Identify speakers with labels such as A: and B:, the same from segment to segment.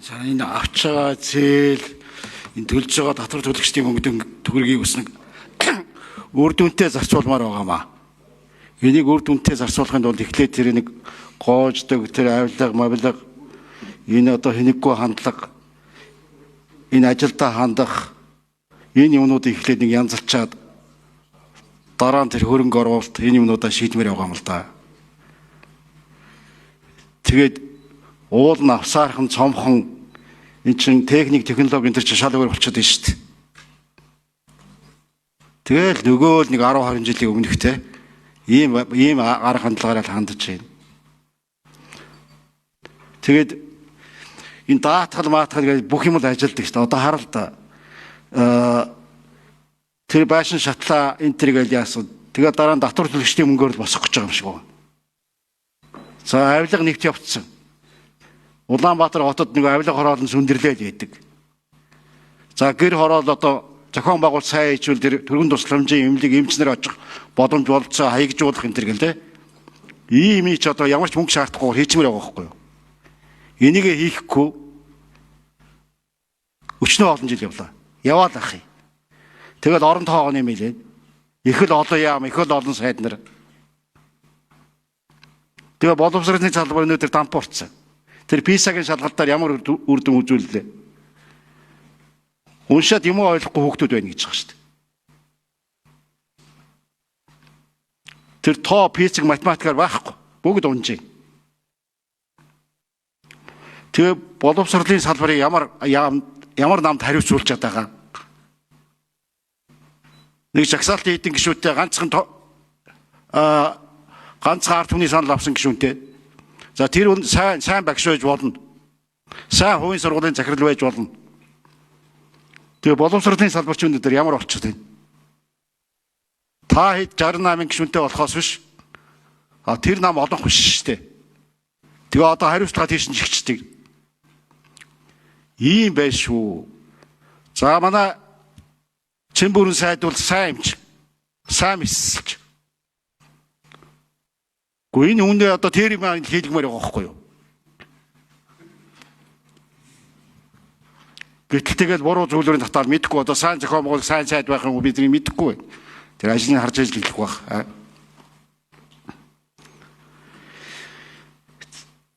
A: За энэ авч байгаа зээл энэ төлж байгаа татвар төлөгчдийн мөнгөд төгрөгийг бас нэг үр дүнтэй зарцуулмаар байгаамаа. Энийг үр дүнтэй зарцуулахын тулд эхлээд тэр нэг гоождог тэр авилга мавилга энэ одоо хэнэггүй хандлага энэ ажилдаа хандах энэ юмнуудыг эхлээд нэг янзалчаад дараа нь тэр хөрөнгө оруулалт энэ юмнуудаа шийдмээр байгаа юм л да. Тэгээд уул нь авсаархан цомхон энэ чин техник технологи энэ төр шал өөр болчиход байна шүү дээ. Тэгэл нөгөө л нэг 10 20 жилийн өмнөх те ийм арга хандлагаараа хандж байна. Тэгээд энэ даатгал маатгал гэж бүх юм л ажилдаг шүү дээ. Одоо хараа л да. Тэр байшин шатлаа энэ төр гэж яасан. Тэгээд дараа нь татвар төлөгчдийн мөнгөөр л босох гэж байгаа юм шиг байна. За авилга нэгт явцсан. Улаанбаатар хотод нэг авилга хороолон сүндэрлээд байдаг. За гэр хороол одоо зохион байгуулалт сайн хийжүүл тэр төргөн тусламжийн эмнэлэг эмчнэр очих боломж болцоо хаягжуулах энэ төр гэл те. Ийм ч одоо ямар ч мөнгө шаардахгүй хийчмээр байгаа байхгүй юу. Энийг хийхгүй өчнөө олон жил явлаа. Яваад ах юм. Тэгэл орон тоогоо нэмэлээ. Их л олон яам, их л олон сайд нар. Тэгээ боловсролын салбар өнөөдөр дампуурсан. Тэр писагийн шалгалтаар ямар үр дүн үзүүллээ. Уншаад юм ойлгохгүй хүүхдүүд байна гэж байгаа шүү дээ. Тэр тоо физик математикаар байхгүй. Бүгд унжээ. Тэгээ боловсролын салбарыг ямар намд хариуцуулж чадаагаа. Нэг жагсаалт хийдэн гişүүдтэй ганцхан ард түмний санал авсан гişүүнтэй. За тэр сайн багш байж болно. Сайн хувийн сургуулийн захирал байж болно. Тэгээ боловсролын салбарч өнөдөр ямар болчиход байна? Та хэд 68 гишүүнтэй болохоос биш. Тэр нам олон биш шүү дээ. Тэгээ одоо хариуцлага тийш нь жигчдэг. Ийм байж шүү. За манай чин бүрэн сайд бол сайн юмч. Сайн мэсэлч. Гэхдээ энэ хүндээ одоо тэр юм хийлгмээр байгаа байхгүй юу? Гэтэл тэгэл буруу зүйлүүрийн татаар мэдхгүй одоо сайн зохион байгуулалт сайн сайд байх юм бидний мэдхгүй байна. Тэр ажлыг харж ажиллах байх.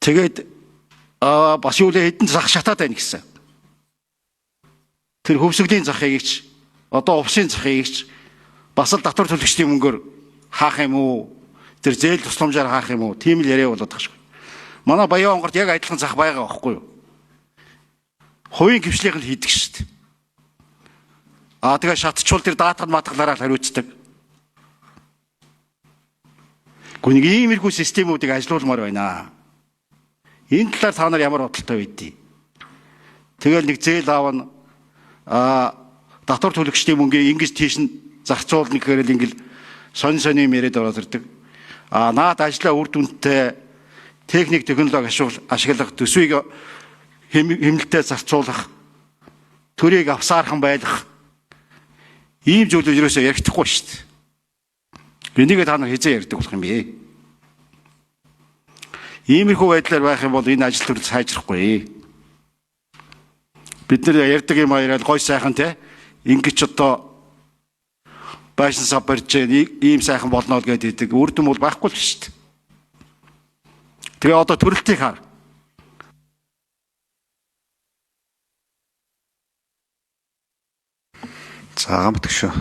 A: Тэгээд бас юу л хэдэн зах шатаад байна гэсэн. Тэр хөвсгөлийн захыг ич одоо увсын захыг ич бас л татвар төлөгчдийн мөнгөөр хаах юм уу? Тэр зээл тусламжаар хаах юм уу? Тийм л яриа болоод байгаа шүү. Манай Баян онгорт яг адилхан зах байгаа байхгүй юу? Хувийн гөвшлийг л хийдэг шүү дээ. Тэгээ шатчвал тэр даатгал матгалаараа хариуцдаг. Гүн нэг иймэрхүү системүүдийг ажилуулмаар байна. Энэ талаар та нар ямар бодолтой байдгийг. Тэгэл нэг зээл аавна татвар төлөгчдийн мөнгөө ингэж тийш нь зарцуулна гэхээр л ингээл сонь юм яриад ороод ирдэг. Наад ажлаа үр дүнтэй техник технологи ашиглах төсвийг хэмнэлтэд зарцуулах төрийг авсаархан байлгах ийм зүйлүүд ерөөсөө яригдахгүй шүү дээ. Энийг та нар хизээ ярьдаг болох юм бэ? Иймэрхүү байдлаар байх юм бол энэ ажил төрөл сайжрахгүй. Бид нар ярьдаг юм аяарал гой сайхан те ингэж одоо байшин сав барьж ийм сайхан болно л гэдэг үр дүн бол байхгүй л шүү дээ. Тэгээ одоо төрөлтийг хар.
B: За гамтг шүү.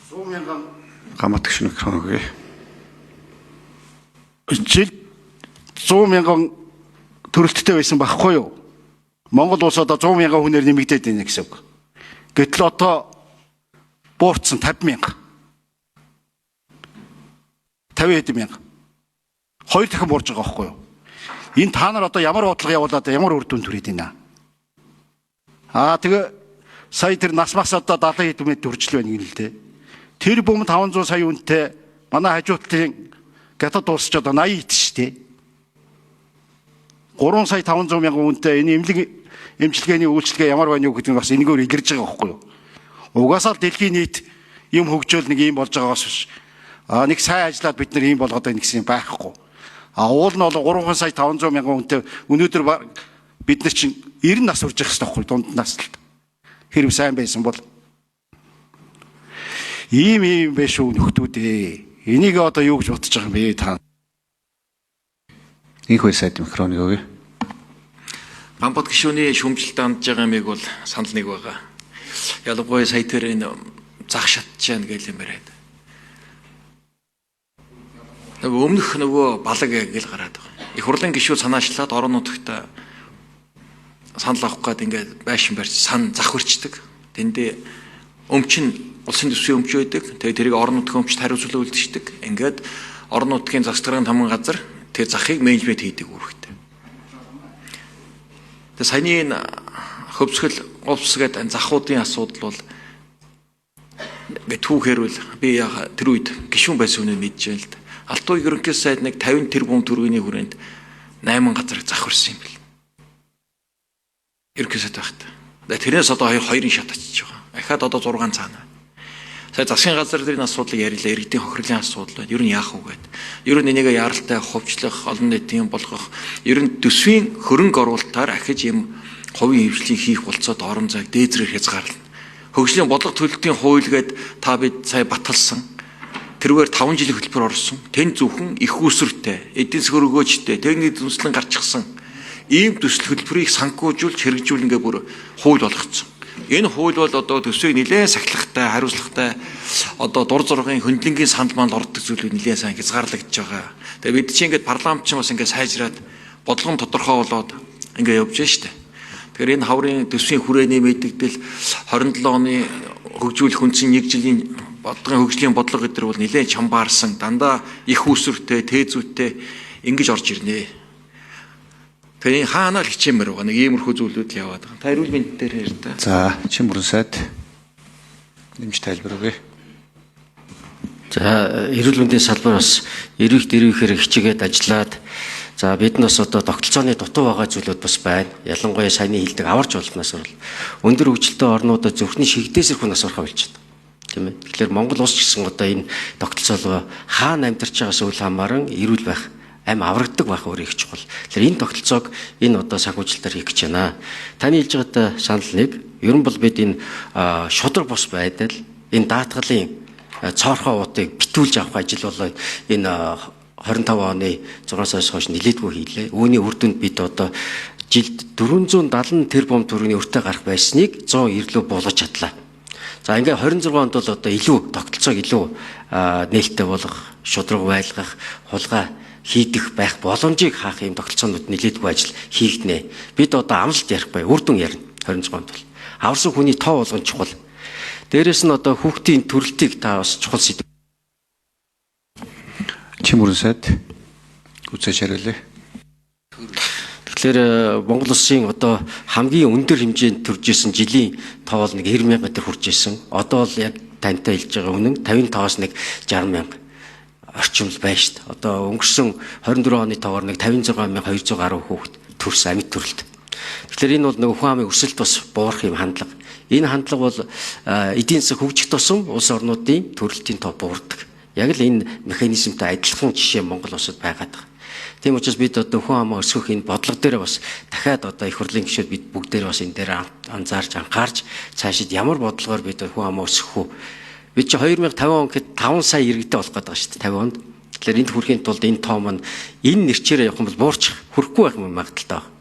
A: 100,000
B: гамтг шүү нөхрөө.
A: Жил 100,000 төрөлттэй байсан байхгүй юу? Монгол улс одоо 100,000 хүнээр нэмэгдээд байна гэсэн үг. Гэтэл одоо буурсан 50,000. 50,000. Хоёр дахин буурж байгаа байхгүй юу? Энэ та нар одоо ямар бодлого явуулаад ямар үр дүн төрөйд байна? Тэгээ сая тэр нас мас одоо 70 хэд мэд төржл байна гэнэ л дээ. Тэр бөм 500 сая үнэтэй манай хажуутлын гятад улсч одоо 80 хэд шүү дээ. 3 сая 500 мянган үнэтэй энэ эмчилгээний үйлчлэгээ ямар байна юу гэдэг нь бас энэгээр илэрж байгаа байхгүй юу? Угаасаа л дэлхийн нийт юм хөгжөөл нэг юм болж байгаагаас биш. Нэг сайн ажиллаад бид нар ийм болгоод байна гэсэн юм байхгүй. Уул нь бол 3 сая 500 мянган хүнтэй өнөөдөр бид нар чинь 90 нас хүрч явах хэрэгтэй байхгүй дунд наслт. Хэрэг сайн байсан бол ийм биш үү нөхдүүдээ. Энийг одоо юу гэж бодож байгаа юм бэ та?
B: Их хоёр сайд микрофоныг өгье.
C: Бамбат гишүүний шүүмжлэлд хандж байгаа юмыг бол санал нэг байгаа. Ялангуяа сая тэр энэ зах шатж яана гэж юм яриад. Өмнөх нөгөө балаг гэл гараад байгаа. Их хурлын гишүүд санаачлаад орон нутагт санал авах гээд ингээд байшин барьж сан зах хүрчдэг. Тэндээ өмчин улсын төсвийн өмч байдаг. Тэгээ тэрийг орон нутгийн өмчт хариуцлага үлдчихдэг. Ингээд орон нутгийн засгийн тамган газар тэр захыг менежмент хийдэг үүрэгтэй. Тэгээ саяны энэ хөвсгөл офс гэдэг захуудын асуудал бол ингээд түүхээр бол би яг тэр үед гишүүн байсан үнэ мэдж байна л да. Алтан ерөнхий сайд нэг 50 тэрбум төгрөгийн хүрээнд 8 газар зах хүрсэн юм бэл. Ерөнхий сайд байхад. Тэрнээс одоо хоёрын шат очиж байгаа. Ахаад одоо 6 цаана. Сая засгийн газар дэрийн асуудлыг ярилаа, иргэдийн хохирлын асуудал байна. Ер нь яах вэ гэд. Ер нь энийг яаралтай хувьчлах, олон нийтийн болгох, ер нь төсвийн хөрөнгө оруулалтаар ахиж юм хувийн хвшлийг хийх болцоод орон зайг дээзрээр хязгаарлана. Хөгжлийн бодлого төлөлтийн хууль гээд та бид сая баталсан. Тэрвэр 5 жилийн хөтөлбөр орсон. Тэн зөвхөн их үүсвэртэй, эдийн засгийн өргөөжтэй, техник дүнслэн гарчихсан ийм төсөл хөтөлбөрийг санхүүжүүлж хэрэгжүүлнэ гэх бүр хууль болгоцсон. Энэ хууль бол одоо төсвийг нэлээд сахилахтай, хариуцлагатай одоо дур зоргын хөндлөнгийн санал манд ордог зүйлүүд нэлээд сайн хязгаарлагдж байгаа. Тэгээ бид чинь ингээд парламент чинь бас ингээд сайжраад бодлого тодорхой болоод ингээд явж байна шүү дээ. Тэгэхээр энэ хаврын төсвийн хүрээний мэдэгдэл 27 оны хөгжүүлэх үндсэн 1 жилийн бодлогын хөгжлийн бодлого гэдэр бол нэлээд чамбаарсан, дандаа их үүсвэртэй, тээзүүтэй ингэж орж ирнэ. Тэгээ хаанаа л хичээмээр байгаа. Нэг иймэрхүү зүйлүүд л яваад байгаа. Та эрүүл мэндийн дээр хэр та.
B: За, чин бүрэн сайд нэмж тайлбар өгье.
D: За, эрүүл мэндийн салбар бас эрүүхээр хичээгээд ажиллаад за бид нь бас одоо тогтолцооны дутуу байгаа зүйлүүд бас байна. Ялангуяа саяны хэлдэг аварч болтноос бол өндөр хөгжилтэй орнуудад зөвхөн шигдээс ирэх хүнээс орох болж байна. Тийм ээ. Тэгэхээр Монгол улс ч гэсэн одоо энэ тогтолцоолоо хаана амьдарч байгаас үл хамааран эрүүл байх амь аврагддаг байх өөрөө их чухал. Тэгэхээр энэ тогтолцоог энэ одоо санхүүжилтээр хийх гэж байна. Таны хэлж байгаатай санал нэг. Ер нь бол бид энэ шудраг бус байдал, энэ даатгалын цоорхоо уутыг битүүлж авах ажил болоо энэ 25 оны 6 сараас хойш нэлээдгүй хийлээ. Үүний үр дүнд бид одоо жилд 470 тэрбум төгрөгийн өртөө гарах байсныг 190 болгож чадлаа. За ингээ 26 онд бол одоо илүү тогтолцоог илүү нээлттэй болгох, шудраг байлгах, хулгай хийдэх байх боломжийг хаах юм тогтолцоонууд нэлээдгүй ажил хийгднэ. Бид одоо амлалт ярих бай, үр дүн ярина 26 онд бол. Аварсан хүний тоо болгон чухал. Дээрээс нь одоо хүүхдийн төрөлтийг та бас чухал сэдв.
B: Чин бүрэн сайд үзэж хариулъя.
D: Тэгэхээр Монгол улсын одоо хамгийн өндөр хэмжээнд төрж исэн жилийн тоо бол нэг 90,000 метр хүрч исэн. Одоо бол яг тантай хэлж байгаа үнэн 55-аас нэг 60,000 орчим л байна шүү дээ. Одоо өнгөрсөн 24 оны тоогоор нэг 56,210 хүүхэд төрсөн амьд төрөлт. Тэгэхээр энэ бол нэг хүн амын өсөлт бас буурах юм хандлага. Энэ хандлага бол эдийн засаг хөгжих тусам улс орнуудын төрөлтийн тоо буурдаг. Яг л энэ механизмтай адилхан жишээ Монгол улсад байгаад байгаа. Тийм учраас бид одоо хүн амаа өсгөх энэ бодлого дээр бас дахиад одоо их хурлын гишүүд бид бүгдээр бас энэ дээр анзаарч анхаарч цаашид ямар бодлогоор бид хүн амаа өсгөх үү? Бид чи 2050 он гэхэд 5 сая иргэдтэй болох гэдэг байгаа шүү дээ 50 онд. Тэгэхээр энд хүрэхийн тулд энэ тоо маань энэ нэрчээрээ явах юм бол буурчих, хүрэхгүй байх юм магадaltaй байна.